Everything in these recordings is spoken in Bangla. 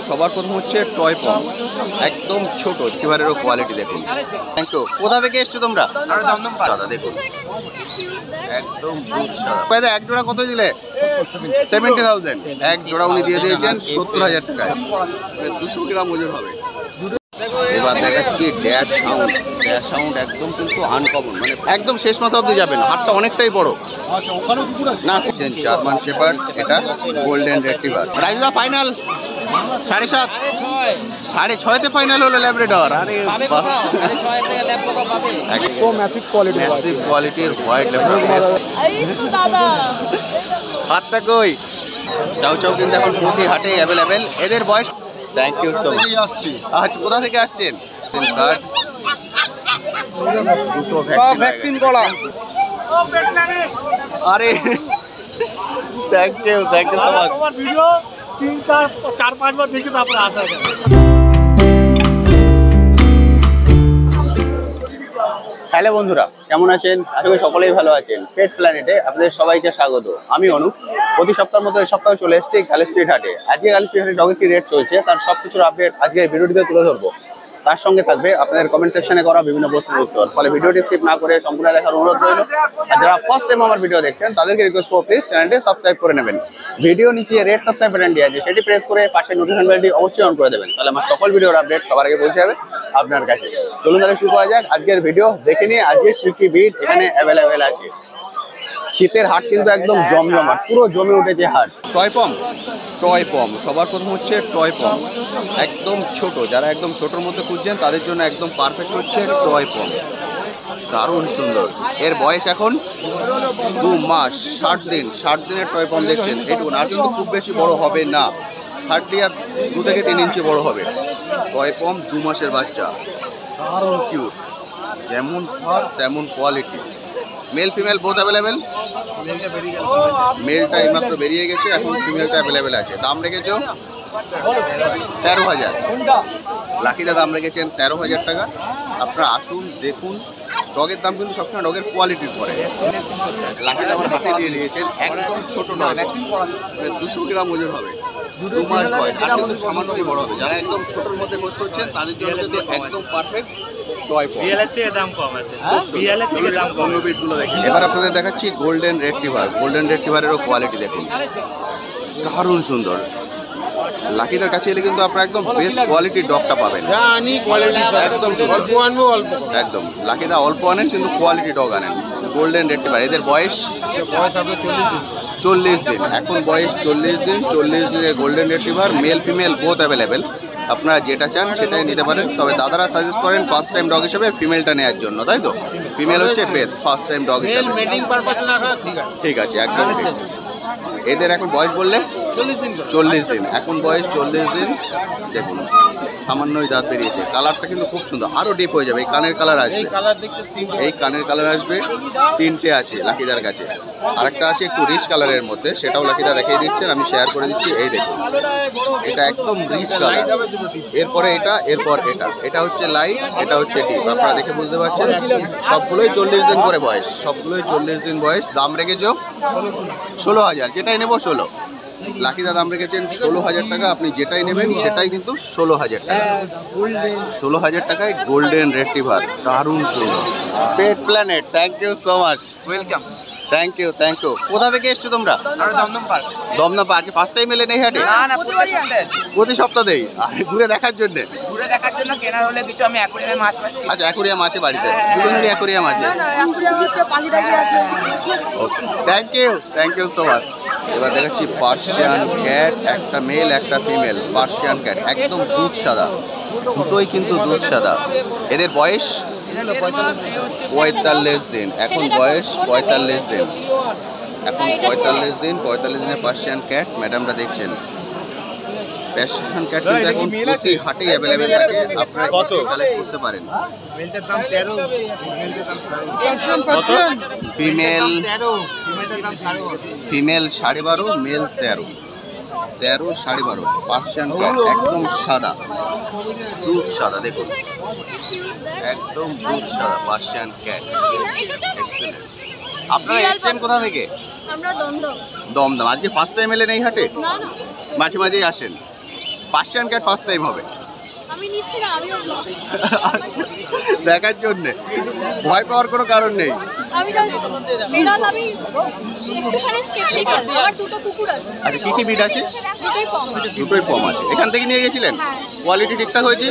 সবার প্রথম হচ্ছে টয় পম, একদম ছোট, এবারেরও কোয়ালিটি দেখুন। Thank you. কোথা থেকে এসছো তোমরা? দাদা দেখুন একদম দুধ সাদা। এক জোড়া কত দিলে? 70,000। এক জোড়া উনি দিয়ে দিয়েছেন 70,000 টাকায়, 200 গ্রাম ওজন হবে। এবার দেখাচ্ছি ড্যাশ সাউন্ড। ড্যাশ সাউন্ড একদম কিন্তু আনকমন, মানে একদম শেষ মাথা অব্দি যাবেন, হাতটা অনেকটাই বড় না। জার্মান শেপার্ড, এটা গোল্ডেন রেট্রিভার। রাইজা ফাইনাল 7.5, 6.5 ফাইনাল হলো ল্যাব্রাডর। আরে ম্যাসিভ কোয়ালিটির হোয়াইট ল্যাব্রাডর। হাতটা কই? চাউ চাউ কিন্তু এখন প্রতি হাটে অ্যাভেলেবেল। এদের বয়স? Thank you so much. আচ্ছা, কোথা থেকে আসছেন? কার্ড দুটো ভ্যাকসিন করা। আরে থ্যাংক ইউ সো মাচ। আমার ভিডিও 3-4-5 বার দেখে তারপরে আসা যায়। হ্যালো বন্ধুরা, কেমন আছেন? আশা করি সকলেই ভালো আছেন। পেট প্ল্যানেটে আপনাদের সবাইকে স্বাগত। আমি অনুপ। প্রতি সপ্তাহের মতো এই সপ্তাহে চলে এসেছি গার্ল স্ট্রিট হাটে। আজকে গার্ল স্ট্রিট হাটে ডগের কি রেট চলছে তার সব কিছুর আপডেট আজকে ভিডিওটিতে তুলে ধরবো। তার সঙ্গে থাকবে আপনাদের কমেন্ট সেকশনে করা বিভিন্ন প্রশ্নের উত্তর। ফলে ভিডিওটি স্কিপ না করে সম্পূর্ণ দেখার অনুরোধ রইল। আর যারা ফার্স্ট টাইম আমার ভিডিও দেখছেন তাদেরকে রিকোয়েস্ট করব প্লিজ চ্যানেলটি সাবস্ক্রাইব করে নেবেন। ভিডিও নিচে রেড সাবস্ক্রাইব বাটন দেওয়া আছে, সেটি প্রেস করে পাশে নোটিফিকেশন বেলটি অবশ্যই অন করে দেবেন, তাহলে আমার সকল ভিডিওর আপডেট সবার আগে পৌঁছে যাবে আপনার কাছে। চলুন তাহলে শুরু করা যাক আজকের ভিডিও। দেখে নিয়ে আজকে কি কি বিট এখানে অ্যাভেলেবেল আছে। শীতের হাট কিন্তু একদম জমজমাট, পুরো জমে উঠেছে হাট। টয় পম সবার প্রথম হচ্ছে টয় পম, একদম ছোট। যারা একদম ছোটোর মধ্যে খুঁজছেন তাদের জন্য একদম পারফেক্ট হচ্ছে টয় পম। দারুণ সুন্দর। এর বয়স এখন 2 মাস 60 দিন। 60 দিনের টয় পম দেখছেন, এইটুকুন। আর কিন্তু খুব বেশি বড় হবে না, হার্ডলি আর 2 থেকে 3 ইঞ্চি বড় হবে। টয় পম 2 মাসের বাচ্চা, দারুণ কিউট। যেমন ফার তেমন quality. Mail female both available. মেলটা এইমাত্র বেরিয়ে গেছে, এখন ফিমেলটা অ্যাভেলেবেল আছে। দাম রেখেছ 13,000। লাকিদা দাম রেখেছেন 13,000 টাকা। আপনারা আসুন, দেখুন। ডগের দাম কিন্তু সবসময় ডগের কোয়ালিটির পরে। লাকিদা আমার হাতে দিয়ে দিয়েছেন একদম ছোট ডগ, 200 গ্রাম ওজন হবে, 2 মাস বয়স। আর কিন্তু সামান্যই বড় হবে। যারা একদম ছোটোর মধ্যে খোঁজ করছেন তাদের জন্য কিন্তু একদম পারফেক্ট টয় পম। এবার আপনাদের দেখাচ্ছি গোল্ডেন রেট্রিভার। গোল্ডেন রেট্রিভারেরও কোয়ালিটি দেখুন, দারুণ সুন্দর। লাকিদার কাছে এলে কিন্তু আপনারা একদম বেস্ট কোয়ালিটির ডগটা পাবেন। একদম লাকিদা অল্প আনেন কিন্তু কোয়ালিটি ডগ আনেন। গোল্ডেন রেট্রিভার, এদের বয়স 40 দিন। এখন বয়স 40 দিন। 40 দিনের golden retriever, mail female both available. আপনারা যেটা চান সেটাই নিতে পারেন। তবে দাদারা সাজেস্ট করেন ফার্স্ট টাইম ডগ হিসেবে ফিমেলটা নেওয়ার জন্য, তাই তো? ফিমেল হচ্ছে বেস্ট ফার্স্ট টাইম ডগ হিসেবে। ঠিক আছে, একদম ঠিক। এদের এখন বয়স বললে 40 দিন। এখন বয়স 40 দিন। দেখুন সামান্যই দাঁত বেরিয়েছে। কালারটা কিন্তু খুব সুন্দর, আরও ডিপ হয়ে যাবে। এই কানের কালার আসবে, এই কানের কালার আসবে। 3টে আছে লাকিদার কাছে। আরেকটা আছে একটু রিচ কালারের মধ্যে, সেটাও লাকিদা দেখিয়ে দিচ্ছেন, আমি শেয়ার করে দিচ্ছি। এই দেখুন, এটা একদম রিচ কালার। এরপরে এটা, এরপর এটা। এটা হচ্ছে লাইট, এটা হচ্ছে ডিপ। আপনারা দেখে বুঝতে পারছেন। সবগুলোই 40 দিন করে বয়স, সবগুলোই 40 দিন বয়স। দাম রেখেছ 16,000। যেটাই নেবো 16। লাকিদা দাম রেখেছেন 16,000 টাকা। আপনি যেটাই নেবেন সেটাই কিন্তু 16,000 টাকা। 16,000 টাকায় গোল্ডেন রেট্রিভার, দারুণ সুন্দর। Pet planet, thank you so much. Welcome. Thank you. কোথা থেকে এসছো তোমরা? দমদম পার্ক। ফার্স্ট টাইম এলেন এই হাটে? প্রতি সপ্তাহেই। আর ঘুরে দেখার জন্য? কেনার হলে কিছু আমি অ্যাকোয়ারিয়ামে মাছ পাচ্ছি। আচ্ছা, অ্যাকোরিয়াম আছে বাড়িতে? দুজনেরই অ্যাকোরিয়াম আছে? Thank you so much. এবার দেখাচ্ছি পার্সিয়ান ক্যাট, একটা মেল একটা ফিমেল। পার্সিয়ান ক্যাট একদম দুধ সাদা, দুটোই কিন্তু দুধ সাদা। এদের বয়স 45 দিন। এখন বয়স 45 দিন। এখন 45 দিন। 45 দিনের পার্সিয়ান ক্যাট ম্যাডামরা দেখছেন। পার্সিয়ান ক্যাট কিন্তু এখন প্রতি হাটেই অ্যাভেলেবেল থাকে, আপনারা কালেক্ট করতে পারেন। Female 12.5, mail 13, 12.5। পার্সিয়ান ক্যাট একদম সাদা, দুধ সাদা। দেখুন একদম দুধ সাদা পার্সিয়ান ক্যাট। আপনারা এসছেন কোথা থেকে? আমরা দমদম। দমদম। আজকে ফার্স্ট টাইম এলেন এই হাটে? মাঝে মাঝেই আসেন? পার্সিয়ান ক্যাট ফার্স্ট টাইম হবে আমি নিচ্ছি না, আমিও দেখার জন্যে, ভয় পাওয়ার কোনো কারণ নেই। আমি জাস্ট বিড়াল, আমি একটুখানি স্কেপটিক্যাল। আমার দুটো কুকুর আছে। আচ্ছা, কি কি ব্রিড আছে? দুটোই কম। দুটোই কম আছে। এখান থেকে নিয়ে গেছিলেন? কোয়ালিটি ঠিকঠাক হয়েছে?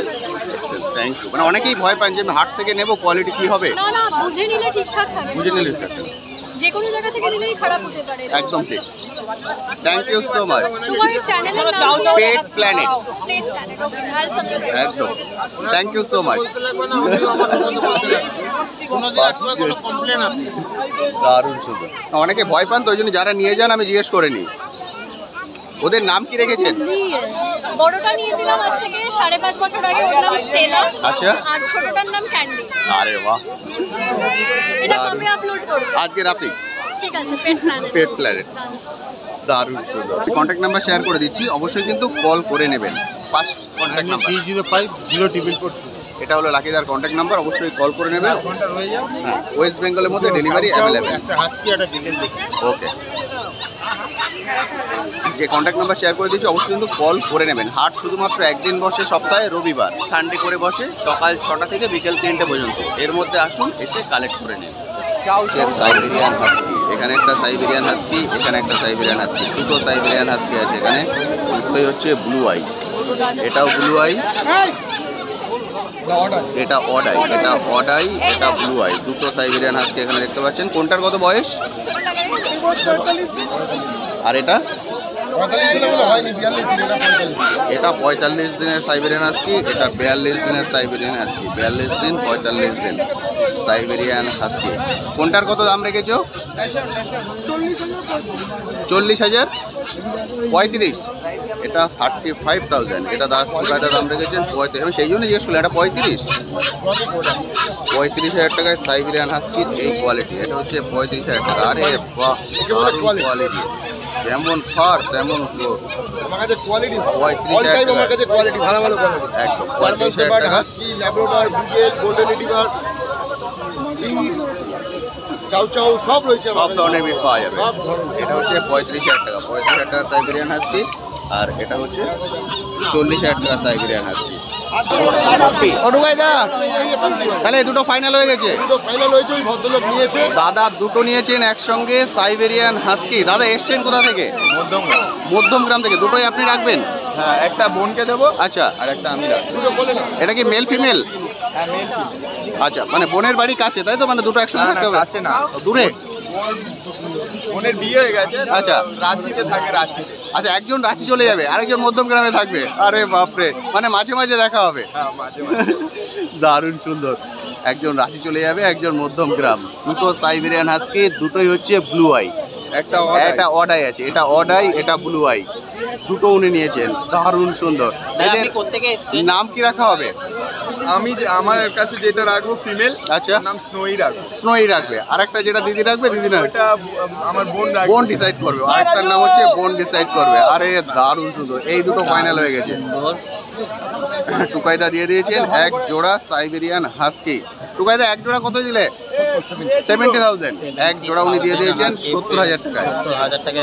Thank you. মানে অনেকেই ভয় পান যে আমি হাট থেকে নেবো, কোয়ালিটি কি হবে? না না, বুঝে নিলে ঠিকঠাক থাকে। বুঝে নিলে ঠিকঠাক থাকে। যে কোনো জায়গা থেকে নিলেই খারাপ হতে পারে। একদম ঠিক। Thank you so much. তোমার চ্যানেলের নাম পেট প্ল্যানেট। পেট প্ল্যানেট। ওকে, আইল সাবস্ক্রাইব। একদম। Thank you so much. দারুণ সুন্দর। অনেকে ভয় পান তো, ওই জন্য যারা নিয়ে যান আমি জিজ্ঞেস করে নিই। ওদের নাম কি রেখেছেন? বড়টা নিয়েছিলাম আজ থেকে 5.5 বছর আগে, ওর নাম স্টেলা। আচ্ছা। আর ছোটটার নাম ক্যান্ডি। আরে বাহ, এটা কবে আপলোড করব? আজকে রাতে। ঠিক আছে, পেট প্ল্যানেট। পেট প্ল্যানেট, দারুণ সুন্দর। কন্ট্যাক্ট নাম্বার শেয়ার করে দিচ্ছি, অবশ্যই কিন্তু কল করে নেবেন। ফার্স্ট কন্ট্যাক্ট নাম্বার 3050 এটা হলো লাকিদার কন্ট্যাক্ট নাম্বার, অবশ্যই কল করে নেবেন। হ্যাঁ, ওয়েস্ট বেঙ্গলের মধ্যে ডেলিভারি অ্যাভেলেবেল। একটা হাস্কি একটা বিকেল দেখি। ওকে, যে কন্ট্যাক্ট নাম্বার শেয়ার করে দিচ্ছি অবশ্যই কিন্তু কল করে নেবেন। হাট শুধুমাত্র একদিন বসে সপ্তাহে, রবিবার। সানডে করে বসে সকাল 6টা থেকে বিকেল 3টে পর্যন্ত। এর মধ্যে আসুন, এসে কালেক্ট করে নিন। সাইবেরিয়ান হাস্কি, এখানে একটা সাইবেরিয়ান হাস্কি, এখানে একটা সাইবেরিয়ান হাস্কি, দুটো সাইবেরিয়ান হাস্কি আছে এখানে। দুটোই হচ্ছে ব্লু আই, এটাও ব্লু আই, এটা অড আই, এটা অড আই, এটা ব্লু আই। দুটো সাইবেরিয়ান হাস্কি এখানে দেখতে পাচ্ছেন। কোনটার কত বয়স? আর এটা? এটা 45 দিনের সাইবেরিয়ান হাস্কি, এটা 42 দিনের সাইবেরিয়ান হাস্কি। 42 দিন, 45 দিন সাইবেরিয়ান হাস্কি। কোনটার কত দাম রেখেছো? 40,000, 35। এটা 35,000। এটা দাম রেখেছেন 35। আমি সেই জন্য জিজ্ঞেস করলাম, এটা 35,000 টাকায় সাইবেরিয়ান হাস্কির এই কোয়ালিটি। এটা হচ্ছে 35,000 টাকা। আরে বাহ, কোয়ালিটি, যেমন ফার তেমন ফ্লোর। আমার কাছে কোয়ালিটি 35,000 টাকা। আমার কাছে কোয়ালিটি ভালো ভালো কোয়ালিটি। একদম 35,000 টাকা। হাস্কি, ল্যাব্রাডর, বিগেল, গোল্ডেন রিট্রিভার, চাউ চাউ সব রয়েছে। সব ধরনের বিট পাওয়া যাবে। সব ধরনের। এটা হচ্ছে 35,000 টাকা। 35,000 টাকা সাইবেরিয়ান হাস্কি, আর এটা হচ্ছে 40,000 টাকা সাইবেরিয়ান হাস্কি। তাহলে দুটো ফাইনাল হয়ে গেছে। দুটো ফাইনাল হয়েছে, ওই ভদ্রলোক নিয়েছে। দাদা দুটো নিয়েছেন একসঙ্গে, সাইবেরিয়ান হাস্কি। দাদা এসছেন কোথা থেকে? মধ্যমগ্রাম থেকে। দুটোই আপনি রাখবেন? হ্যাঁ, একটা বোনকে দেবো আচ্ছা, আর একটা আমি রাখবো। দুটো বলে না। এটা কি মেল ফিমেল? হ্যাঁ, মেল আচ্ছা, মানে বোনের বাড়ি কাছে তাই তো? মানে দুটো একসঙ্গে থাকতে হবে? কাছে না, দূরে? বোনের বিয়ে হয়ে গেছে। আচ্ছা। রাঁচিতে থাকে, রাঁচিতে। আচ্ছা, একজন রাঁচি চলে যাবে, আরেকজন মধ্যমগ্রামে থাকবে। আরে বাপরে, মানে মাঝে মাঝে দেখা হবে। হ্যাঁ, মাঝে মাঝে। দারুণ সুন্দর। একজন রাঁচি চলে যাবে, একজন মধ্যমগ্রাম। দুটো সাইবেরিয়ান হাস্কি, দুটোই হচ্ছে ব্লু আই। একটা এটা অড আই আছে, এটা অড আই, এটা ব্লু আই। দুটো উনি নিয়েছেন, দারুণ সুন্দর। এদের নাম কি রাখা হবে? আমি আমার কাছে যেটা রাখবো ফিমেল, আচ্ছা, নাম স্নোই রাখবো। স্নোই রাখবে। আর একটা যেটা দিদি রাখবে, দিদি না, ওটা আমার বোন রাখবে। বোন ডিসাইড করবে। আরেকটার নাম হচ্ছে বোন ডিসাইড করবে। আরে দারুণ সুন্দর। এই দুটো ফাইনাল হয়ে গেছে। টুকাইদা দিয়ে দিয়েছেন এক জোড়া সাইবেরিয়ান হাস্কি। টুকাইদা এক জোড়া কত দিলে? 70,000। এক জোড়া উনি দিয়ে দিয়েছেন 70,000 টাকায়।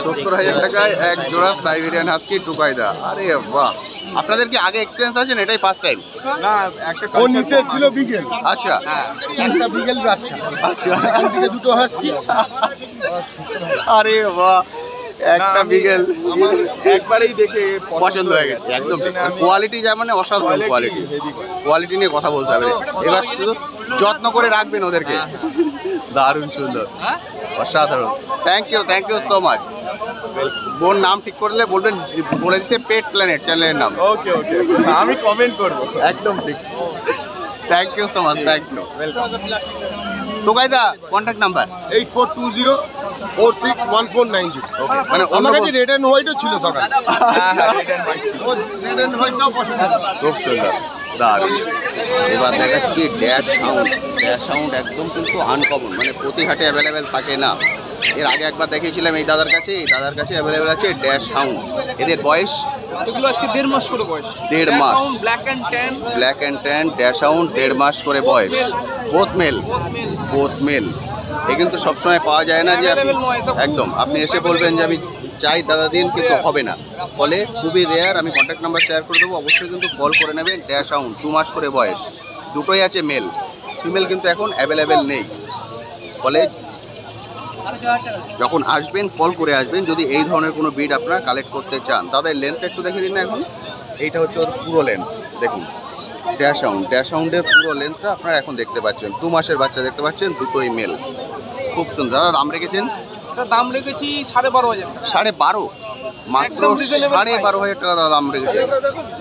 70,000 টাকায় এক জোড়া সাইবেরিয়ান হাস্কি টুকাইদা। আরে বাহ, আপনাদের কি আগে এক্সপিরিয়েন্স আছেন? এটাই ফার্স্ট টাইম? না, একটা ও নিতে এসেছিল বিগেল। আচ্ছা, একটা বিগেল বাচ্চা। আচ্ছা। এখান থেকে দুটো হাস্কি। আরে বাহ, একটা বিগেল আমার একবারেই দেখে পছন্দ হয়ে গেছে। একদম কোয়ালিটি যা, মানে অসাধারণ কোয়ালিটি। কোয়ালিটি নিয়ে কথা বলতে হবে। এবার শুধু যত্ন করে রাখবেন ওদেরকে। দারুণ সুন্দর, অসাধারণ। Thank you so much. বোন নাম ঠিক করলে বলবেন, বলে দিতে পেট প্ল্যানেট চ্যানেলের নাম। ওকে ওকে, আমি কমেন্ট করবো। একদম ঠিক। Thank you so much, thank you. টুকাইদা কন্ট্যাক্ট নাম্বার 8420461490। ওকে, মানে আমার কাছে রেড এন্ড হোয়াইটও ছিল সকালে। ও রেড এন্ড হোয়াইটটাও পছন্দ। খুব সুন্দর, দারুণ। এবার দেখাচ্ছি ড্যাশ সাউন্ড। ড্যাশ সাউন্ড একদম কিন্তু আনকমন, মানে প্রতি হাটে অ্যাভেলেবেল থাকে না। এর আগে একবার দেখিয়েছিলাম এই দাদার কাছে। এই দাদার কাছে অ্যাভেলেবেল আছে ড্যাশ সাউন্ড। এদের বয়স? এগুলো আজকে 1.5 মাস করে বয়স। 1.5 মাস। Black and tan dachshund 1.5 মাস করে বয়স। Both mail. এ কিন্তু সবসময় পাওয়া যায় না যে আপনি, একদম আপনি এসে বলবেন যে আমি চাই দাদা দিন, কিন্তু হবে না। ফলে খুবই রেয়ার। আমি কন্ট্যাক্ট নাম্বার শেয়ার করে দেবো, অবশ্যই কিন্তু কল করে নেবেন। ড্যাশ আউন্ড 2 মাস করে বয়স, দুটোই আছে মেল, ফিমেল কিন্তু এখন অ্যাভেলেবেল নেই। ফলে যখন আসবেন কল করে আসবেন যদি এই ধরনের কোনো বিড আপনারা কালেক্ট করতে চান। দাদা লেন্থটা একটু দেখে দিন না। এখন এইটা হচ্ছে ওর পুরো লেন্থ, দেখুন ড্যাশ আউন্ডের পুরো লেন্থটা আপনারা এখন দেখতে পাচ্ছেন। 2 মাসের বাচ্চা দেখতে পাচ্ছেন, দুটোই মেল, খুব সুন্দর। দাদা দাম রেখেছেন? এটা দাম রেখেছি 12,500 12,500, মাত্র 12,500 টাকা দাম রেখেছে।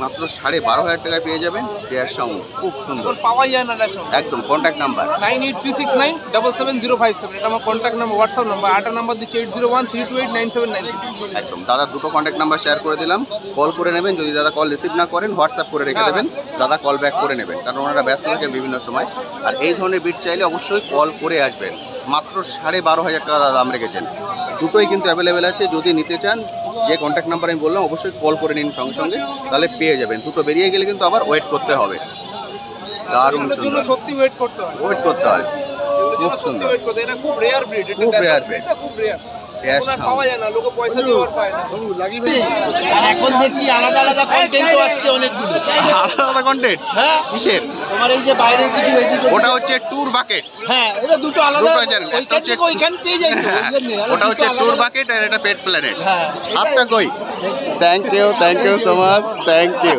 মাত্র 12,500 টাকায় পেয়ে যাবেন ড্যাশ সাউন্ড, খুব সুন্দর, পাওয়া যায় না ড্যাশ একদম। কন্ট্যাক্ট নাম্বার 9836977057, এটা আমার কন্ট্যাক্ট নাম্বার, হোয়াটসঅ্যাপ নাম্বার। আটার নাম্বার দিচ্ছি 8013289796। একদম। দাদা দুটো কন্ট্যাক্ট নাম্বার শেয়ার করে দিলাম, কল করে নেবেন। যদি দাদা কল রিসিভ না করেন হোয়াটসঅ্যাপ করে রেখে দেবেন, দাদা কল ব্যাক করে নেবেন, কারণ ওনারা ব্যস্ত থাকেন বিভিন্ন সময়। আর এই ধরনের বিট চাইলে অবশ্যই কল করে আসবেন। মাত্র 12,500 টাকা দাম রেখেছেন, দুটোই কিন্তু অ্যাভেলেবেল আছে। যদি নিতে চান যে কন্ট্যাক্ট নাম্বার আমি বললাম অবশ্যই কল করে নিন সঙ্গে সঙ্গে, তাহলে পেয়ে যাবেন। দুটো বেরিয়ে গেলে কিন্তু আবার ওয়েট করতে হবে। দারুণ সুন্দর, সত্যি ওয়েট করতে হয়, ওয়েট করতে হয়, খুব সুন্দর, এটা খুব রেয়ার ব্রিড, খুব রেয়ার ব্রিড। খুব রেয়ার, পাওয়া যায় না, লোকে পয়সা দিয়ে পায় না। এখন দেখছি আলাদা আলাদা কন্টেন্টও আসছে অনেকগুলো। আলাদা কন্টেন্ট? হ্যাঁ, কিসের? তোমার এই যে বাইরের কিছু এদিকে, ওটা হচ্ছে ট্যুর বাকেট। হ্যাঁ এটা দুটো আলাদা, দুটো চ্যানেল, একটা ওইখান হচ্ছে থেকে ওইখান পেয়ে যাই তো, ওই জন্যে। আর ওটা হচ্ছে দুটো ট্যুর আলাদা- বাকেট আর এটা পেট প্ল্যানেট। হ্যাঁ, আপটা কই? Thank you so much, thank you.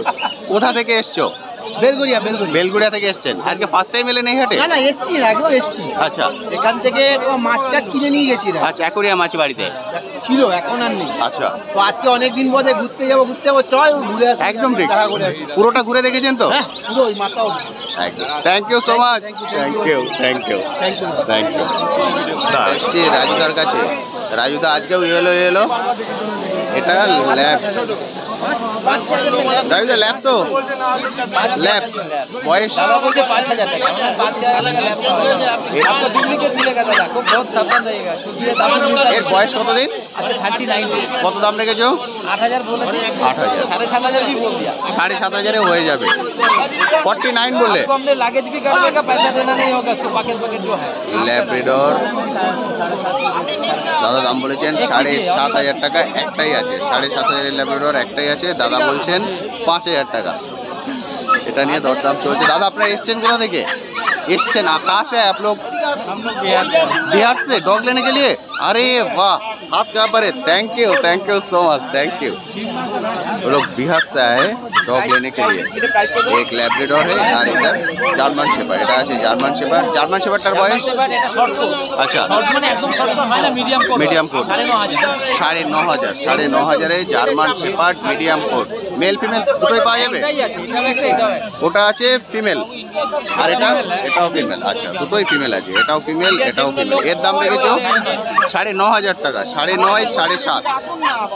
কোথা থেকে এসছো? বেলগড়িয়া। বেলগুড়িয়া থেকে এসছেন। আজকে ফার্স্ট টাইম এলেন এই হাটে? না না, এসছি, আগেও এসছি। আচ্ছা এখান থেকে মাছ টাছ কিনে নিয়ে গেছি। আচ্ছা, অ্যাকোরিয়াম আছে বাড়িতে? ছিল, এখন আর নেই। আচ্ছা, তো আজকে অনেকদিন পরে ঘুরতে যাবো, চল ঘুরে আসি। একদম ঠিক। দেখা করে আসি। পুরোটা ঘুরে দেখেছেন তো? হ্যাঁ, পুরো ওই মাথা অবধি। একদম। Thank you so much, thank you. Thank you. এসছি রাজুদার কাছে। রাজুদা আজকেও এলো। এটা ল্যাব। রাজুদা ল্যাব তো? ল্যাব বয়স? এর বয়স কতদিন? কত দাম রেখেছো? 8,000। 7,500 হয়ে যাবে। 49 বললে? ল্যাব্রাডর দাদা দাম বলেছেন 7,500 টাকা, একটাই আছে। 7,500 ল্যাব্রাডর একটাই আছে, দাদা বলছেন 5,000 টাকা। এটা নিয়ে দরদাম চলছে। দাদা আপনারা এসছেন কোথা থেকে? एशियन कहाँ से है आप लोग? बिहार से डॉग लेने के लिए? अरे वाह, हाथ कहाँ पर है? Thank you so much, thank you. वो लोग बिहार से आए डॉग लेने के लिए। एक लैब्राडोर है और इधर জার্মান শেপার্ড। এটা আছে জার্মান শেপার্ড। জার্মান শেপার্ডটার বয়স? আচ্ছা, medium coat. 9,500 German shepherd medium coat. Male female দুটোই পাওয়া যাবে? ওটা আছে ফিমেল আর এটাও ফিমেল। আচ্ছা, দুটোই ফিমেল আছে, এটাও ফিমেল এটাও ফিমেল। এর দাম রেখেছো 9,500 টাকা। 9.5 7.5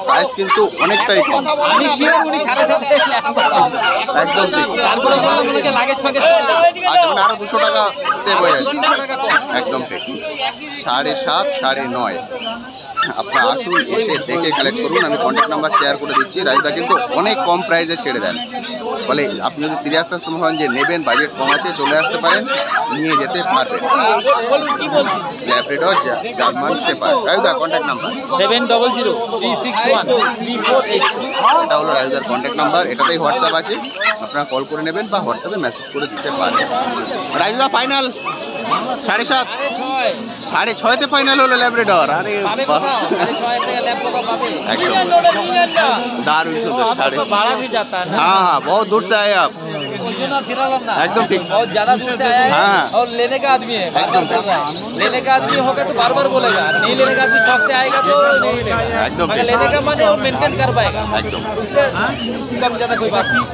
প্রাইস কিন্তু অনেকটাই কম। একদম ঠিক। আচ্ছা, মানে আরো 200 টাকা সেভ হয়ে যাচ্ছে। একদম ঠিক। 7.5 9.5। আপনারা আসুন, এসে দেখে কালেক্ট করুন। আমি কন্ট্যাক্ট নাম্বার শেয়ার করে দিচ্ছি। রাজদা কিন্তু অনেক কম প্রাইসে ছেড়ে দেন। বলে আপনি যদি সিরিয়াস কাস্টমার হন যে নেবেন, বাজেট কম আছে, চলে আসতে পারেন, নিয়ে যেতে পারবেন। Labrador German shepherd. রাজদা কন্ট্যাক্ট নাম্বার 7003613483। এটা হলো রাজদার কন্ট্যাক্ট নাম্বার। এটাতেই হোয়াটসঅ্যাপ আছে, আপনারা কল করে নেবেন বা হোয়াটসঅ্যাপে মেসেজ করে দিতে পারেন। রাজদা ফাইনাল 7.5 6.5তে ফাইনাল হলো ল্যাব্রাডর। আরে বাহ, एकदम दारुण सुंदर। 7.5। हाँ हाँ, बहुत दूर से आए आप। एकदम ठीक, बहुत ज्यादा दूर से आया है। हाँ। और लेने का आदमी है, एकदम ठीक। लेने का आदमी होगा तो बार बार बोलेगा, नहीं लेने का आदमी शौक से आएगा तो नहीं लेगा। एकदम मगर ठीक। लेने का मन है वो मेंटेन कर पाएगा, একদম कम ज्यादा कोई बात नहीं।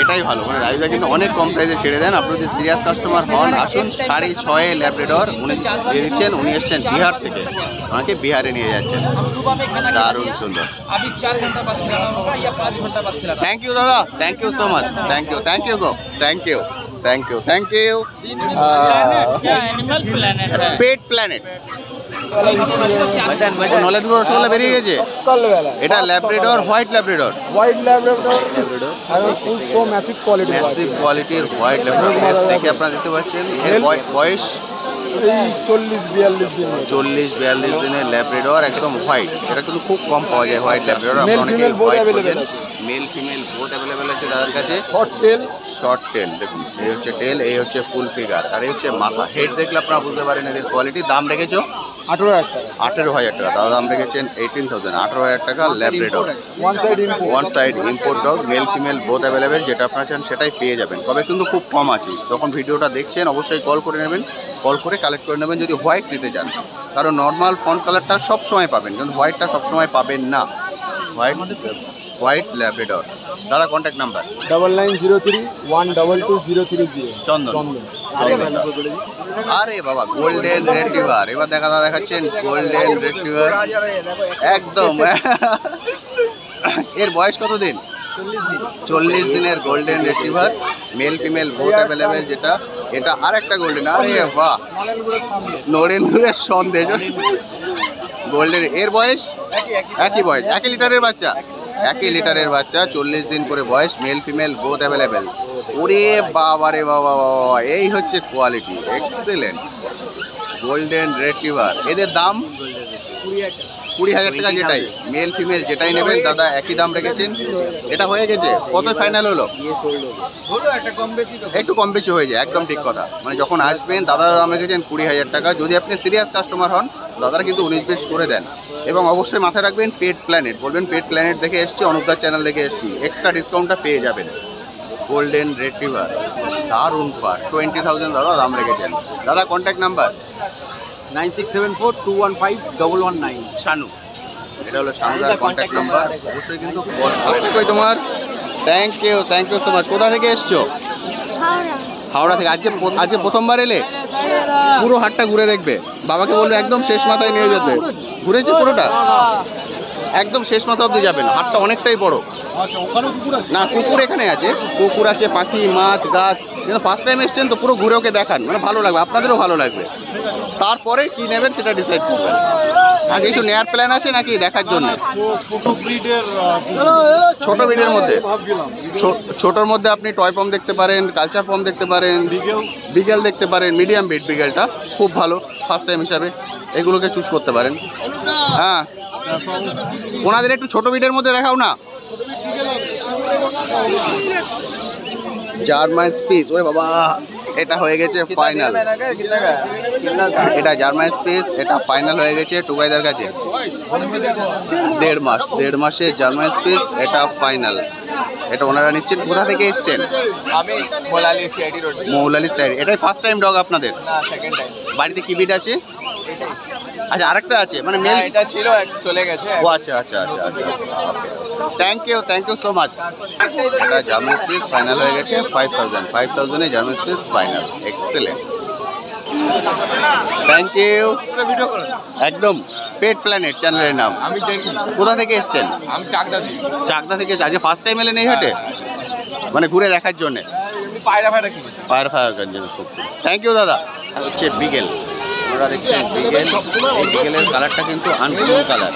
এটাই ভালো। মানে রাজদা কিন্তু অনেক কম প্রাইসে ছেড়ে দেন। আপনি যদি সিরিয়াস কাস্টমার হন আসুন। 6.5 ল্যাব্রাডর উনি দিয়ে দিচ্ছেন। উনি এসছেন বিহার থেকে, ওনাকে বিহারে নিয়ে যাচ্ছেন। हम सुबह में खाना दारुण सुंदर। अभी 4 घंटा बाद खिलाना होगा या 5 घंटा बाद खिलाना। थैंक यू दादा, thank you so much, thank you go, thank you. Animal planet है। পেট প্ল্যানেট। ও নলেনগুলো রসগোল্লা বেরিয়ে গেছে। এটা ল্যাব্রাডর, হোয়াইট ল্যাব্রাডর। ম্যাসিভ কোয়ালিটির হোয়াইট ল্যাব্রাডর। দেখে আপনারা দেখতে পাচ্ছেন। এর বয়স এই 40-42 দিন 40-42 দিনের ল্যাব্রাডর একদম হোয়াইট। এটা কিন্তু খুব কম পাওয়া যায় হোয়াইট ল্যাব্রাডর। Male, আপনারা অনেকেই female both হোয়াইট available বোঝেন, আছে। মেল ফিমেল বোথ অ্যাভেলেবেল আছে তাদের কাছে। শর্ট টেল শর্ট টেল দেখুন, এই হচ্ছে টেল, এই হচ্ছে ফুল ফিগার, আর এই হচ্ছে মাথা। হেড দেখলে আপনারা বুঝতে পারেন এদের কোয়ালিটি। দাম রেখেছো 18,000 টাকা 18,000 টাকা। দাদা দাম রেখেছেন 18,000, 18,000 টাকা Labrador. One side input one side import dog, mail female both available. যেটা আপনারা চান সেটাই পেয়ে যাবেন, তবে কিন্তু খুব কম আছে। যখন ভিডিওটা দেখছেন অবশ্যই কল করে নেবেন, কল করে কালেক্ট করে নেবেন যদি হোয়াইট নিতে চান, কারণ নর্মাল ফন্ট কালারটা সব সময় পাবেন কিন্তু হোয়াইটটা সব সময় পাবেন না। White Labrador. দাদা কন্ট্যাক্ট নাম্বার? 9903-122-030 চন্দন। চন্দন। আরে বাবা গোল্ডেন রেট্রিভার, এবার দেখাচ্ছেন গোল্ডেন রেট্রিভার একদম। এর বয়স কত দিন? 40 দিনের golden retriever, mail female both available. যেটা এটা আর একটা গোল্ডেন, আরে বাহ, নরেন্দ্রের সন্দেশ গোল্ডেন। এর বয়স একই বয়স, 1 লিটারের বাচ্চা, 1 লিটারের বাচ্চা, 40 দিন করে বয়স, মেল ফিমেল বোথ অ্যাভেলেবেল। ওরে বাবা রে বাবা বাবা, এই হচ্ছে কোয়ালিটি, এক্সেলেন্ট গোল্ডেন রেট্রিভার। এদের দাম 20,000 টাকা, যেটাই মেল ফিমেল যেটাই নেবেন দাদা একই দাম রেখেছেন। এটা হয়ে গেছে কত ফাইনাল হলো? একটু কম বেশি হয়ে যায়, একদম ঠিক কথা। মানে যখন আসবেন দাদা দাম রেখেছেন 20,000 টাকা। যদি আপনি সিরিয়াস কাস্টমার হন দাদারা কিন্তু 19-20 করে দেন। এবং অবশ্যই মাথায় রাখবেন পেট প্ল্যানেট, বলবেন পেট প্ল্যানেট দেখে এসছি, অনুপদার চ্যানেল দেখে এসছি, এক্সট্রা ডিসকাউন্টটা পেয়ে যাবেন। গোল্ডেন রেট্রিভার দারুণ ফার, 20,000 দাদা দাম রেখেছেন। দাদা কন্ট্যাক্ট নাম্বার? 9674215119 শানু। এটা হলো শানুদার কন্ট্যাক্ট নাম্বার, অবশ্যই কিন্তু কল করবেন। কই তোমার? Thank you so much. কোথা থেকে এসছো? হাওড়া থেকে। আজকে প্রথমবার এলে? পুরো হাটটা ঘুরে দেখবে, বাবাকে বলবে একদম শেষ মাথায় নিয়ে যেতে। ঘুরেছে পুরোটা? একদম শেষ মাথা অবধি যাবেন, হাটটা অনেকটাই বড়। না কুকুর এখানে আছে, কুকুর আছে, পাখি, মাছ, গাছ। কিন্তু ফার্স্ট টাইম এসছেন তো পুরো ঘুরে ওকে দেখান, মানে ভালো লাগবে, আপনাদেরও ভালো লাগবে। তারপরে কি নেবেন সেটা ডিসাইড করবেন। আর কিছু নেয়ার প্ল্যান আছে নাকি দেখার জন্য? ছোট ব্রিডের মধ্যে, ছোটোর মধ্যে আপনি টয় পম দেখতে পারেন, কালচার পম দেখতে পারেন, বিগেল দেখতে পারেন। মিডিয়াম ব্রিড বিগেলটা খুব ভালো ফার্স্ট টাইম হিসাবে, এগুলোকে চুজ করতে পারেন। হ্যাঁ, ওনাদের একটু ছোট ব্রিডের মধ্যে দেখাও না। জার্মান স্পিস, ওরে বাবা, এটা হয়ে গেছে ফাইনাল। এটা জার্মান স্পিস, এটা ফাইনাল হয়ে গেছে টুকাইদার কাছে। 1.5 মাসে জার্মান স্পিস, এটা ফাইনাল। এটা ওনারা নিচ্ছেন। কোথা থেকে এসছেন? আমি মোলালি সিআইডি রোড। মৌলালি সাইড। এটাই ফার্স্ট টাইম ডগ আপনাদের? না, সেকেন্ড টাইম। বাড়িতে কি ব্রিড আছে? আচ্ছা, আরেকটা আছে মানে মেল? এটা ছিল, চলে গেছে। ও আচ্ছা। Thank you so much. এটা জার্মান স্পিস ফাইনাল হয়ে গেছে 5,000 German spitz final. Excellent, thank you. একদম পেট প্ল্যানেট চ্যানেলের নাম। আমি দেখি, কোথা থেকে এসছেন? আমি চাকদা দিই, চাকদা থেকে। আজকে ফার্স্ট টাইম এলেন এই হাটে, মানে ঘুরে দেখার জন্য? পায়রা কিনে। ফায়ার জন্য খুব থ্যাংক ইউ দাদা। হচ্ছে বিগেল, আপনারা দেখছেন বিগেল। এই বিগেলের কালারটা কিন্তু আনকমন কালার।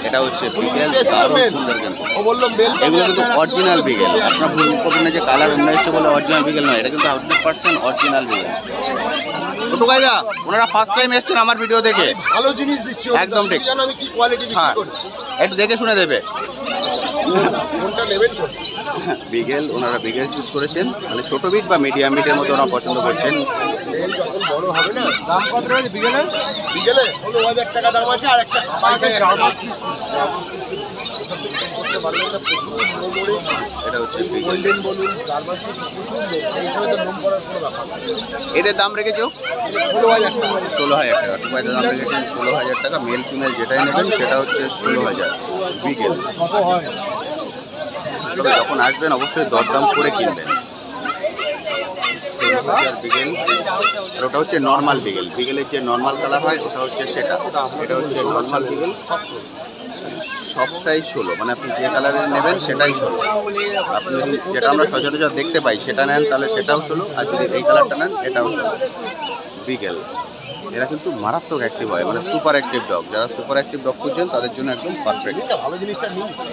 এটা হচ্ছে বিগেল, দারুণ সুন্দর কিন্তু। এগুলো কিন্তু অরিজিনাল বিগেল। আপনার ভুল করবেন না যে কালার অন্য এসছে বলে অরিজিনাল বিগেল নয়, এটা কিন্তু 100% অরিজিনাল বিগেল। তো ভাইদা, ওনারা ফার্স্ট টাইম এসছেন আমার ভিডিও দেখে, ভালো জিনিস দিচ্ছি, একদম ঠিক। জানো আমি কি কোয়ালিটি হ্যাঁ, বিক্রি করি। একটু দেখে শুনে দেবে। কোনটা নেবেন? বিগেল, ওনারা বিগেল চুজ করেছেন, মানে ছোট বিট বা মিডিয়াম বিটের মতো ওনারা পছন্দ করছেন। যখন বড় হবে না, দাম কত রয়েছে বিকেলে? 16,000 টাকা দাম আছে, আর একটা 22,000 টাকা। এটা হচ্ছে বিগেল। গোল্ডেন বলুন, জার্মান প্রচুর লোক, এই হিসাবে তো লোন করার কোনো ব্যাপার না। এদের দাম রেখেছো 16,000 টাকা। 16,000 টাকা। টুকাইতে দাম রেখেছেন 16,000 টাকা। মেল ফিমেল যেটাই নেবেন সেটা হচ্ছে 16,000 বিগেল। কত হয়? তবে যখন আসবেন অবশ্যই দরদাম করে কিনবেন। 16,000 বিগেল। আর ওটা হচ্ছে নর্মাল বিগেল। বিগেলের যে নর্মাল কালার হয় ওটা হচ্ছে সেটা। এটা হচ্ছে নর্মাল বিগেল। সবটাই 16, মানে আপনি যে কালারের নেবেন সেটাই 16। আপনি যদি যেটা আমরা সচরাচর দেখতে পাই সেটা নেন তাহলে সেটাও 16, আর যদি এই কালারটা নেন এটাও 16 বিগেল। এরা কিন্তু মারাত্মক অ্যাক্টিভ হয়, মানে সুপার অ্যাক্টিভ ডগ। যারা সুপার অ্যাক্টিভ ডগ খুঁজছেন তাদের জন্য একদম পারফেক্ট।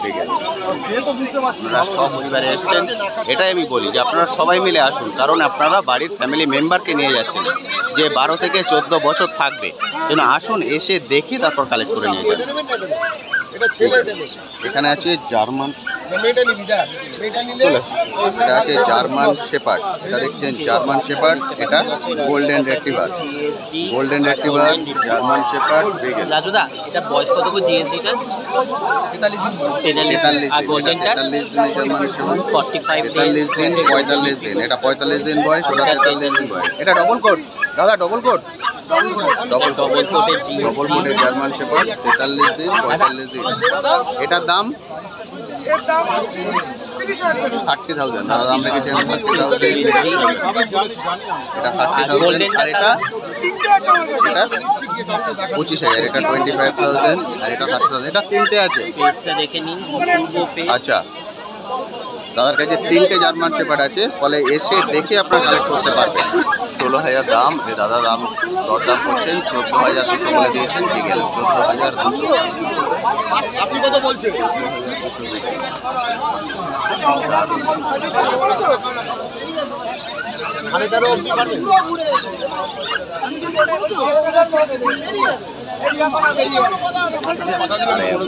ঠিক আছে, আপনারা সব পরিবারে এসছেন, এটাই আমি বলি যে আপনারা সবাই মিলে আসুন, কারণ আপনারা বাড়ির ফ্যামিলি মেম্বারকে নিয়ে যাচ্ছেন যে 12 থেকে 14 বছর থাকবে, যেন আসুন, এসে দেখে তারপর কালেক্ট করে নিয়ে যান। এখানে আছে জার্মান, এটা আছে জার্মান শেপার্ড, এটা দেখছেন জার্মান শেপার্ড, এটা golden retriever, golden retriever, German shepherd, beagle. রাজুদা এটা বয়স কত গো জিএসডিটা? 43 আর গোল্ডেনটা 43 দিন জার্মান শেপার্ড, 45 43 দিন, 45 দিন, এটা 45 দিন বয়স, ওটা 43 দিন বয়স। এটা ডবল কোট দাদা, ডবল কোট, ডবল কোটের জার্মান শেপার্ড, 43 দিন, 45 দিন। এটার দাম 30,000, দাদা দাম রেখেছেন 30,000, এটা 30,000, আর এটা 25,000, এটা 25,000, আর এটা 30,000। এটা তিনটে আছে, ফেসটা দেখে নিন, অপূর্ব ফেস। আচ্ছা, দাদার কাছে 3টে জার্মান শেপার্ড আছে, ফলে এসে দেখে আপনারা কালেক্ট করতে পারবেন। 16,000 দাম, এ দাদা দাম দরদাম করছেন 14,200 বলে দিয়েছেন, বিকেল 14,200। আপনি কত বলছেন? আরে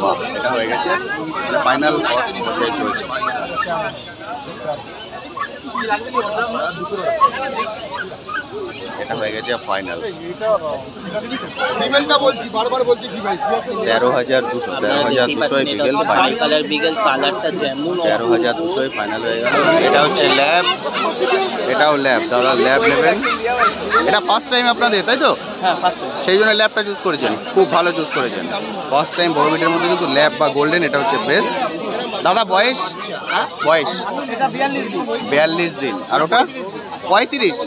বাহ, এটা হয়ে গেছে, ফাইনাল পর্যায়ে চলছে। এটা হয়ে গেছে ফাইনাল, ফিমেলটা বলছি, বারবার বলছি ফিমেল। 13,200, 13,200 বিকেল ফাইনাল, কালার বিগেল, কালারটা যেমন 13,200 ফাইনাল হয়ে গেল। এটা হচ্ছে ল্যাব, এটাও ল্যাব, দাদা ল্যাব নেবেন। এটা ফার্স্ট টাইম আপনাদের, তাই তো? হ্যাঁ ফার্স্ট সেই জন্য ল্যাবটা চুজ করেছেন, খুব ভালো চুজ করেছেন। ফার্স্ট টাইম বড় মিটের মধ্যে কিন্তু ল্যাব বা গোল্ডেন এটা হচ্ছে বেস্ট। দাদা বয়স, বয়স 42 দিন, আর ওটা 35,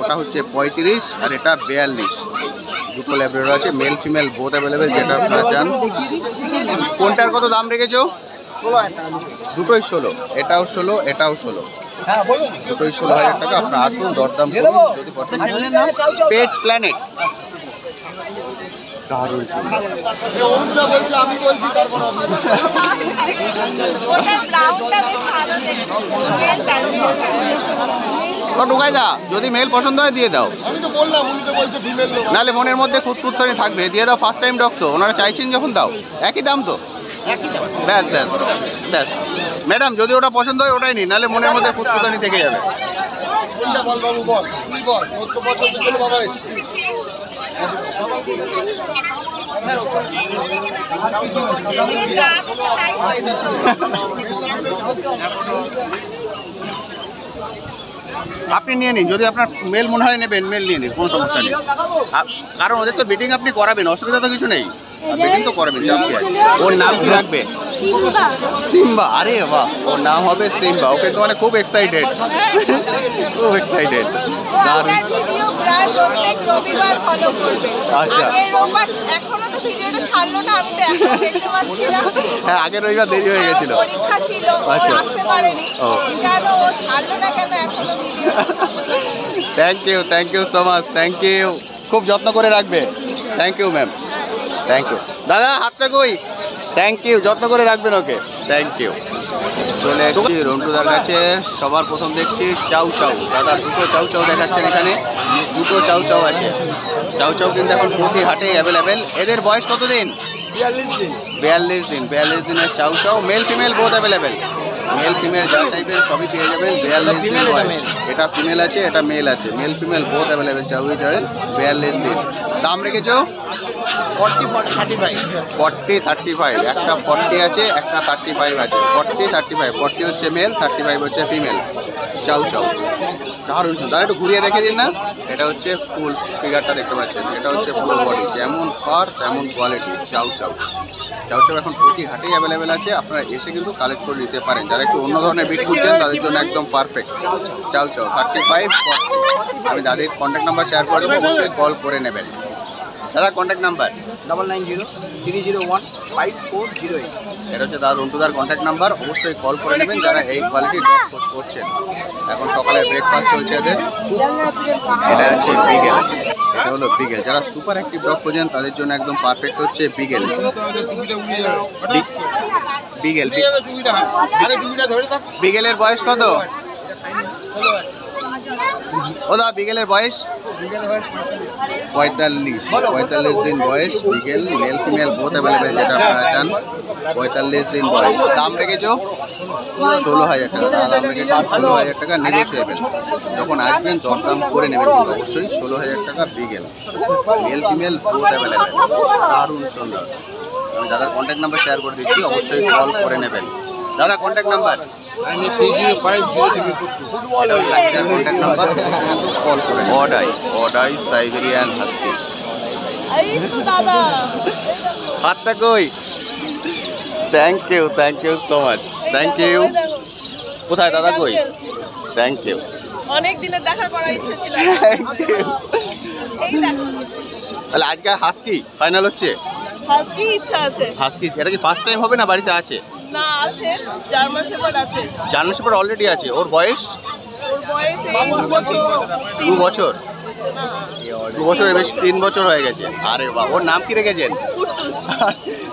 ওটা হচ্ছে 35, আর এটা 42। দুটো ল্যাবরেটর আছে, মেল ফিমেল বোথ অ্যাভেলেবেল, যেটা আপনারা চান। কোনটার কত দাম রেখেছো? দুটোই 16, এটাও 16, এটাও 16, দুটোই 16,000 টাকা। আপনারা আসুন, দরদাম করুন যদি পছন্দ হয়। পেট প্ল্যানেট, দারুণ সুন্দর। বলছে, আমি বলছি, তারপর ঢুকাই দা, যদি মেল পছন্দ হয় দিয়ে দাও, আমি তো বললাম, উনি তো বলছে ফিমেল। নাহলে মনের মধ্যে খুঁতখুঁতখানি থাকবে, দিয়ে দাও। ফার্স্ট টাইম ডগ তো, ওনারা চাইছেন যখন দাও, একই দাম তো, ব্যাস ব্যাস ব্যাস। ম্যাডাম যদি ওটা পছন্দ হয় ওটাই নিন, নাহলে মনের মধ্যে খুঁতখুঁতখানি থেকে যাবে। কোনটা বল বাবু, বল তুই বল, তোর তো পছন্দের জন্য বাবা এসছে। আপনি নিয়ে নিন, যদি আপনার মেল মনে হয় নেবেন, মেল নিয়ে নিন, কোনো সমস্যা নেই। কারণ ওদের তো বিটিং আপনি করাবেন, অসুবিধা তো কিছু নেই, বিটিং তো করাবেন, চাপ কি আছে। ওর নাম কি রাখবে? সিম্বা। আরে বাহ, ওর নাম হবে সিম্বা। ওকে তো মানে খুব এক্সাইটেড, খুব এক্সাইটেড, দারুণ। আচ্ছা, হ্যাঁ আগের রবিবার দেরি হয়ে গেছিল। আচ্ছা, ও thank you so much, thank you. খুব যত্ন করে রাখবে। Thank you ma'am, thank you. দাদা হাতটা কই? থ্যাংক ইউ, যত্ন করে রাখবেন ওকে, থ্যাংক ইউ। চলে এসেছি রন্টুদার কাছে। সবার প্রথম দেখছি চাউ চাউ। দাদা দুটো চাউ চাউ দেখাচ্ছেন এখানে, দুটো চাউ চাউ আছে। চাউ চাউ কিন্তু এখন প্রতি হাটেই অ্যাভেলেবেল। এদের বয়স কত দিন? 42 দিন। 42 দিনের chow chow, male female both available. Male female যা চাইবেন সবই পেয়ে যাবেন। 42 দিন বয়স। এটা ফিমেল আছে, এটা মেল আছে, মেল ফিমেল বোথ অ্যাভেলেবেল। চাউই যাবেন, 42 দিন। দাম রেখেছো 40, 35। 40, 35। একটা 40 আছে, একটা 35 আছে। 40, 35। 40 হচ্ছে মেল, 35 হচ্ছে ফিমেল। চাউ চাউ দারুণ সুন্দর। একটু ঘুরিয়ে দেখে দিন না। এটা হচ্ছে ফুল ফিগারটা দেখতে পাচ্ছেন, এটা হচ্ছে ফুল বডি, যেমন ফার তেমন কোয়ালিটি। চাউ চাউ চাউ চাউ এখন প্রতি হাটেই অ্যাভেলেবেল আছে, আপনারা এসে কিন্তু কালেক্ট করে নিতে পারেন। যারা একটু অন্য ধরনের বিট খুঁজছেন তাদের জন্য একদম পারফেক্ট। চাউ চাউ 35, 40। আমি দাদির কন্ট্যাক্ট নাম্বার শেয়ার করে দেবো, অবশ্যই কল করে নেবেন। দাদা কন্ট্যাক্ট নাম্বার 9903015408। এটা হচ্ছে দাদা রন্টুদার কন্ট্যাক্ট নাম্বার, অবশ্যই কল করে নেবেন যারা এই কোয়ালিটির ডগ করছেন। এখন সকালে ব্রেকফাস্ট চলছে এদের। এটা হচ্ছে বিগেল, এটা হলো বিগেল। যারা সুপার অ্যাক্টিভ ডগ খোঁজেন তাদের জন্য একদম পারফেক্ট হচ্ছে বিগেল। বিগেল বিগেলের বয়স কত? ওদা বিগেলের বয়স 45 দিন বয়স। বিগেল মেল ফিমেল বোথ অ্যাভেলেবেল, যেটা আপনারা চান। 45 দিন বয়স। দাম রেখেছো 16,000 টাকা। দাম রেখেছো 16,000 টাকা, নেগোসিয়েবল। যখন আসবেন দরদাম করে নেবেন কিন্তু অবশ্যই। 16,000 টাকা বিগেল, মেল ফিমেল বোথ অ্যাভেলেবেল। দারুণ সুন্দর। আমি দাদার কন্ট্যাক্ট নাম্বার শেয়ার করে দিচ্ছি, অবশ্যই কল করে নেবেন। দাদা কন্ট্যাক্ট নাম্বার? অডাই সাইবেরিয়ান হাস্কি। হাতটা কই? Thank you so much. Thank you. কোথায় দাদা কই? Thank you. অনেক দিনের দেখা করার ইচ্ছে ছিল। Thank you. এই দেখো তাহলে আজকে হাস্কি ফাইনাল হচ্ছে? হাস্কি ইচ্ছা আছে। হাস্কি এটা কি ফার্স্ট টাইম হবে না বাড়িতে আছে? না আছে, জার্মান শেপার্ড আছে। জার্মান শেপার্ড অলরেডি আছে। ওর বয়স? ওর বয়স এই 2 বছর। 2 বছর? 2 বছর বেশ 3 বছর হয়ে গেছে। আরে বাহ, ওর নাম কি রেখেছেন? কুট্টুস।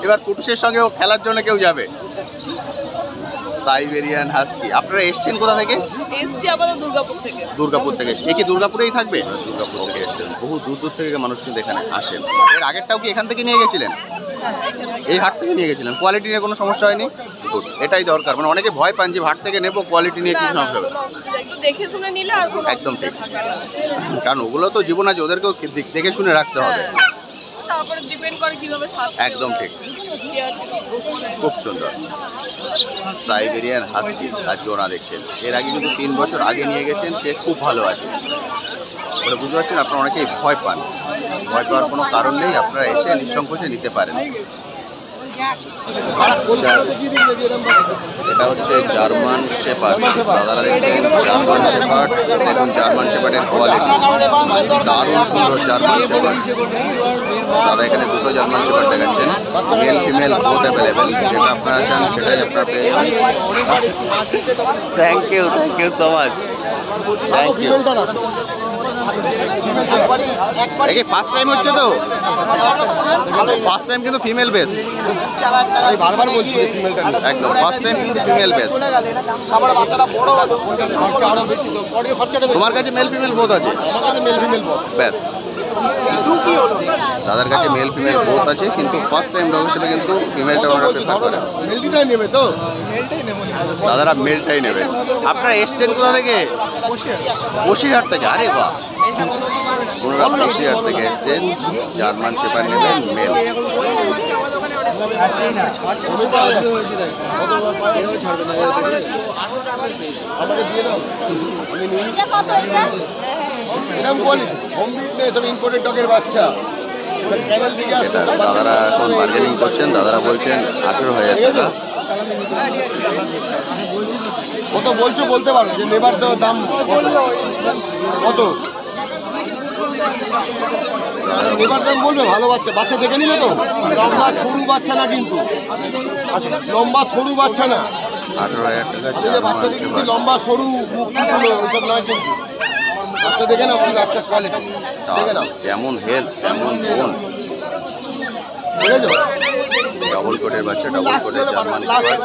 এবার কুটুসের সঙ্গে ও খেলার জন্য কেউ যাবে। Siberian husky. আপনারা এসছেন কোথা থেকে? এসছি আমাদের দুর্গাপুর থেকে। দুর্গাপুর থেকে। এ কি দুর্গাপুরেই থাকবে? দুর্গাপুর থেকে এসছেন। বহু দূর দূর থেকে মানুষ কিন্তু এখানে আসেন। এর আগেরটাও কি এখান থেকে নিয়ে গেছিলেন? এই হাট থেকে নিয়ে গেছিলেন। কোয়ালিটি নিয়ে কোনো সমস্যা হয়নি? গুড, এটাই দরকার। মানে অনেকে ভয় পান যে হাট থেকে নেবো, কোয়ালিটি নিয়ে কিছু সমস্যা হবে। একটু দেখে শুনে নিলে আর কোনো একদম ঠিক, কারণ ওগুলো তো জীবন আছে, ওদেরকেও দেখে শুনে রাখতে হবে। তারপরে ডিপেন্ড করে কিভাবে থাকছে। একদম ঠিক, খুব সুন্দর। সাইবেরিয়ান হাস্কি আজকে ওরা দেখছেন। এর আগে কিন্তু 3 বছর আগে নিয়ে গেছেন, সে খুব ভালো আছে। বলে বুঝতে পারছেন, আপনারা অনেকেই ভয় পান। ভয় পাওয়ার কোনো কারণ নেই, আপনারা এসে নিঃসংকোচে নিতে পারেন। এটা হচ্ছে জার্মান শেপার্ড। দাদারা দেখছেন জার্মান শেপার্ড। দেখুন জার্মান শেপার্ডের কোয়ালিটি দারুণ সুন্দর। জার্মান শেপার্ড দাদা এখানে 2টো জার্মান শেপার্ড দেখাচ্ছেন, মেল ফিমেল বোথ অ্যাভেলেবেল। যেটা আপনারা চান সেটাই আপনারা পেয়ে যাবেন। Thank you so much. Thank you. দেখি ফার্স্ট টাইম হচ্ছে তো? ফার্স্ট টাইম কিন্তু ফিমেল বেস্ট। আমি বারবার বলছি একদম ফার্স্ট টাইম কিন্তু ফিমেল বেস্ট। তোমার কাছে মেল ফিমেল বোথ আছে? আমার কাছে মেল ফিমেল ব্যাস, দাদার কাছে মেল ফিমেল বোথ আছে, কিন্তু ফার্স্ট টাইম ডগ হিসেবে কিন্তু ফিমেলটা ওরা প্রেফার করে। মেলটাই নেবে তো? দাদারা মেলটাই নেবেন। আপনারা এসছেন কোথা থেকে? বসিরহাট থেকে। আরে বাহ, ওনারা বসিরহাট থেকে এসছেন। জার্মান শেপার্ড নেবেন মেল। এরকম বলি হোম বিটনেস আমি ইম্পোর্টেড ডগের বাচ্চা ক্যানেল দিকে আসছে। দাদারা এখন বার্গেনিং করছেন। দাদারা বলছেন 18,000 টাকা। কত বলছো বলতে পারো যে লেবার দাম কত? লেবার দাম বলবে। ভালো বাচ্চা, বাচ্চা দেখে নিলে তো? লম্বা সরু বাচ্চা না কিন্তু, লম্বা সরু বাচ্চা না। 18,000 টাকা যে বাচ্চা জার্মান দেখি শেপার্ড। লম্বা সরু মুখ চুচুলো ওইসব নয় কিন্তু। বাচ্চা দেখে নাও, কি বাচ্চার কোয়ালিটি দেখে নাও। কেমন হেলথ, কেমন বোন। বুঝেছো? ডবল কোটের বাচ্চা, ডবল কোটের জার্মান শেপার্ড।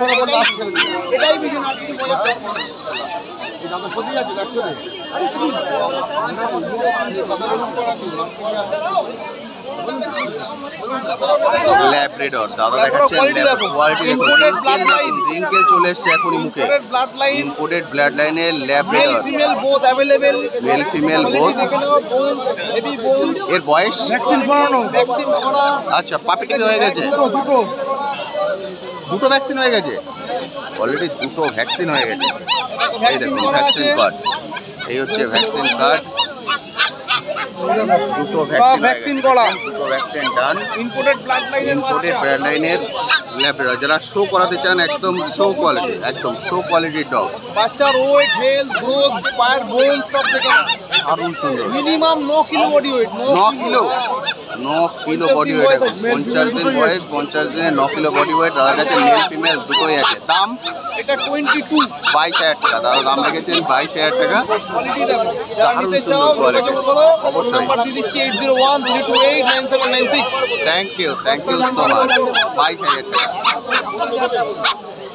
দাদা সত্যি আছে একশো। ল্যাব্রাডর দাদা দেখাচ্ছেন। কোয়ালিটি দেখুন, রিঙ্কেল চলে এসছে এখনই মুখে। ইম্পোর্টেড ব্লাড লাইনের ল্যাব্রাডর, মেল ফিমেল বোথ। এর বয়স? আচ্ছা, পাপিটি হয়ে গেছে? দুটো ভ্যাকসিন হয়ে গেছে অলরেডি। 2টো ভ্যাকসিন হয়ে গেছে। এই দেখুন ভ্যাকসিন কার্ড। এই হচ্ছে ভ্যাকসিন কার্ড। 2টো ভ্যাকসিন করা, 2টো ভ্যাকসিন ডান। ইম্পোর্টেড ব্লাড লাইনের ল্যাব্রাডর। যারা শো করাতে চান, একদম শো কোয়ালিটি, একদম শো কোয়ালিটির ডগ। বাচ্চার ওয়েট, হেলথ, গ্রোথ, পায়ের বোন সব দেখে দারুণ সুন্দর। Minimum 9 kilo body weight. 9 kilo? 9 kilo body weight, 50 দিন বয়স, 50 দিনে 9 কিলো বডি ওয়েট। দাদার কাছে মেল ফিমেল দুটোই আছে। দাম এটা 22 22,000 টাকা। দাদা দাম রেখেছেন 22,000 টাকা। দারুণ সুন্দর কোয়ালিটি। অবশ্যই নাম্বার দিয়ে দিচ্ছি 801 328 9796। Thank you so much. 22,000 টাকা।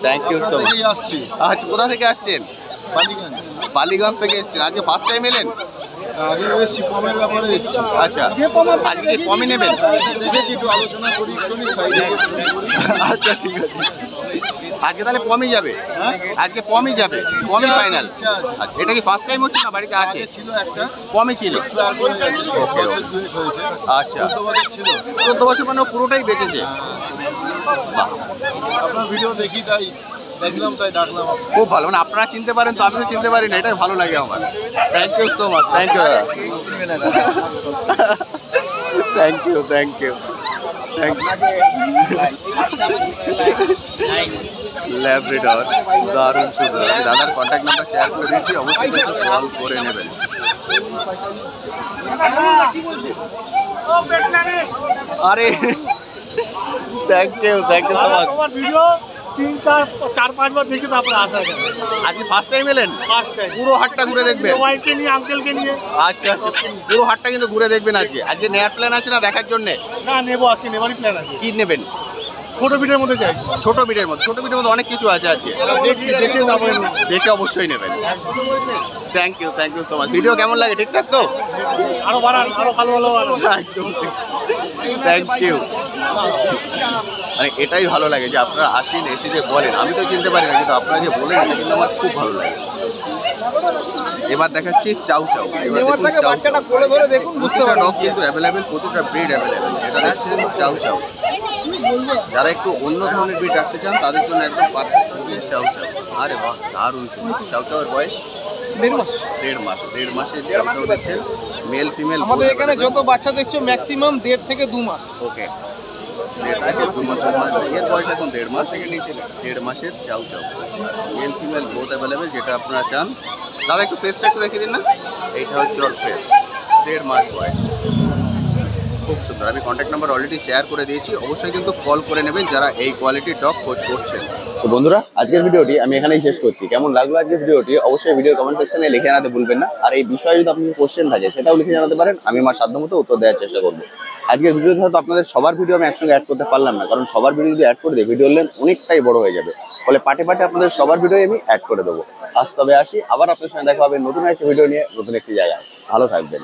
Thank you so much. থেকেই আসছি আচ্ছা, কোথা থেকে আসছেন? বালিগঞ্জ। বালিগঞ্জ থেকে এসছেন। আজকে ফার্স্ট টাইম এলেন? আগে এসছি কমের ব্যাপারে এসছি। আচ্ছা, আজকে কি কমই নেবেন? দেখেছি একটু আলোচনা করি একটু সাইডে। আচ্ছা ঠিক আছে। আজকে তাহলে কমই যাবে? আজকে কমই যাবে, কমই ফাইনাল। আচ্ছা, এটা কি ফার্স্ট টাইম হচ্ছে না বাড়িতে আছে? ছিল একটা কমই ছিল। বছর দুয়েক হয়েছে। আচ্ছা, 14 বছর ছিল। 14 বছর মানে ও পুরোটাই বেঁচেছে। বাহ, আপনার ভিডিও দেখি তাই দেখলাম তাই ডাকলাম। খুব ভালো। মানে আপনারা চিনতে পারেন তো আমিও চিনতে পারি না, এটাই ভালো লাগে আমার। Thank you so much. Thank you দাদা। Thank you thank you thank you. Labrador দারুণ সুন্দর। আমি দাদার কন্ট্যাক্ট নাম্বার শেয়ার করে দিয়েছি, অবশ্যই কিন্তু কল করে নেবেন। আরে থ্যাংক ইউ সো মাচ। তোমার ভিডিও 3-4-5 বার দেখে তারপরে আসা এখানে। আজকে ফার্স্ট টাইম এলেন? ফার্স্ট টাইম পুরো হাটটা ঘুরে দেখবেন? ওয়াইফকে নিয়ে আঙ্কেলকে নিয়ে। আচ্ছা আচ্ছা, পুরো হাটটা কিন্তু ঘুরে দেখবেন আজকে। আজকে নেওয়ার প্ল্যান আছে না দেখার জন্য? না নেবো, আজকে নেবারই প্ল্যান আছে। কি নেবেন? ছোট ভিডিওর মধ্যে চাইছি। ছোট বিটের মধ্যে? ছোট বিটের মধ্যে অনেক কিছু আছে আজকে। দেখছি, দেখে তারপরে নেবো। দেখে অবশ্যই নেবেন। Thank you so much. Video কেমন লাগে? ঠিকঠাক তো? আরো বাড়ান, আরো ভালো বাড়ান। একদম থ্যাংক ইউ। মানে এটাই ভালো লাগে যে আপনারা আসেন, এসে যে বলেন। আমি তো চিনতে পারি না, কিন্তু আপনারা যে বলেন এটা কিন্তু আমার খুব ভালো লাগে। এবার দেখাচ্ছি চাউ চাউ। এবার দেখুন চাউ চাউ। কোলে ধরে দেখুন, বুঝতে পারবেন। ডগ কিন্তু অ্যাভেলেবেল, প্রতিটা ব্রিড অ্যাভেলেবেল। এটা দেখছেন চাউ চাউ। যারা একটু অন্য ধরনের ব্রিড রাখতে চান তাদের জন্য একদম পারফেক্ট হচ্ছে চাউ চাউ। আরে বাহ, দারুণ সুন্দর। চাউ চাউয়ের বয়স 1.5 মাস। 1.5 মাস। 1.5 মাসে চাউ চাউ দেখছেন। মেল ফিমেল আমাদের এখানে যত বাচ্চা দেখছো ম্যাক্সিমাম 1.5 থেকে 2 মাস। ওকে, 2 মাসের মানে এর বয়স এখন 1.5 মাস থেকে নিচে। 1.5 মাসের চাউ chow, male female both available, যেটা আপনারা চান। দাদা একটু ফেসটা একটু দেখে দিন না। এইটা হচ্ছে ওর ফেস। 1.5 মাস বয়স, খুব সুন্দর। আমি কন্ট্যাক্ট নাম্বার অলরেডি শেয়ার করে দিয়েছি, অবশ্যই কিন্তু কল করে নেবেন যারা এই কোয়ালিটির ডগ খোঁজ করছেন। তো বন্ধুরা, আজকের ভিডিওটি আমি এখানেই শেষ করছি। কেমন লাগলো আজকের ভিডিওটি অবশ্যই ভিডিও কমেন্ট সেকশনে লিখে জানাতে ভুলবেন না। আর এই বিষয়ে যদি আপনার কোশ্চেন থাকে সেটাও লিখে জানাতে পারেন, আমি আমার সাধ্যমতো উত্তর দেওয়ার চেষ্টা করবো। আজকের ভিডিওতে হয়তো আপনাদের সবার ভিডিও আমি একসঙ্গে অ্যাড করতে পারলাম না, কারণ সবার ভিডিও যদি অ্যাড করে দিই ভিডিও লেন্থ অনেকটাই বড় হয়ে যাবে। ফলে পার্টে পার্টে আপনাদের সবার ভিডিও আমি অ্যাড করে দেবো। আজ তবে আসি, আবার আপনার সঙ্গে দেখা হবে নতুন একটা ভিডিও নিয়ে, নতুন একটি জায়গায়। ভালো থাকবেন।